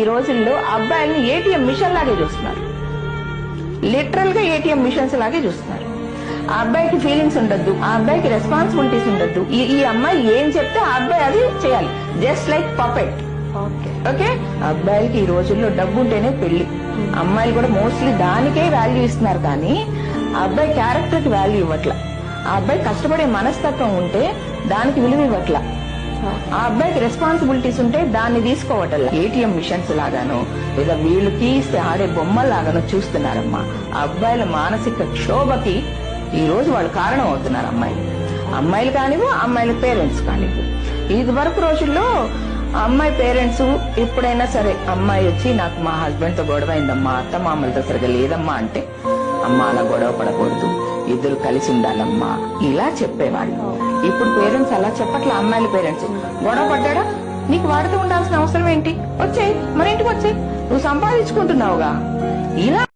ఈ రోజుల్లో అబ్బాయిల్ని ATM machine లాగే చూస్తున్నారు. లిటరల్ గా ఏటీఎం మిషన్స్ లాగే చూస్తున్నారు. ఆ అబ్బాయికి ఫీలింగ్స్ ఉండద్దు, ఆ అబ్బాయికి రెస్పాన్సిబిలిటీస్ ఉండద్దు. ఈ అమ్మాయి ఏం చెప్తే ఆ అబ్బాయి అది చేయాలి. Just like puppet. ఓకే, అబ్బాయిలకి ఈ రోజుల్లో డబ్బు ఉంటేనే పెళ్లి. అమ్మాయిలు కూడా మోస్ట్లీ దానికే వాల్యూ ఇస్తున్నారు, కానీ ఆ అబ్బాయి క్యారెక్టర్ కి వాల్యూ ఇవ్వట్ల. ఆ అబ్బాయి కష్టపడే మనస్తత్వం ఉంటే దానికి విలువ ఇవ్వట్ల. ఆ అబ్బాయికి రెస్పాన్సిబిలిటీస్ ఉంటే దాన్ని తీసుకోవటం ఏటీఎం మిషన్స్ లాగానో లేదా వీళ్ళు తీస్తే ఆడే బొమ్మల్లాగానో చూస్తున్నారమ్మా. ఆ అబ్బాయిల మానసిక క్షోభకి ఈ రోజు వాళ్ళు కారణం అవుతున్నారు. అమ్మాయిలు కానివ్వు, అమ్మాయిల పేరెంట్స్ కానివ్వు. ఇది వరకు రోజుల్లో అమ్మాయి పేరెంట్స్ ఎప్పుడైనా సరే అమ్మాయి వచ్చి నాకు మా హస్బెండ్ తో గొడవ అయిందమ్మా, అత్త మామలతో సరిగా లేదమ్మా అంటే, అమ్మ అలా గొడవ పడకూడదు, ఇద్దరు కలిసి ఉండాలమ్మా ఇలా చెప్పేవాళ్ళు. ఇప్పుడు పేరెంట్స్ అలా చెప్పట్లే. అమ్మాయిల పేరెంట్స్ గొడవ పడ్డాడా, నీకు వాడితో ఉండాల్సిన అవసరం ఏంటి, వచ్చేయి మన ఇంటికి వచ్చేయి, నువ్వు సంపాదించుకుంటున్నావుగా, ఇలా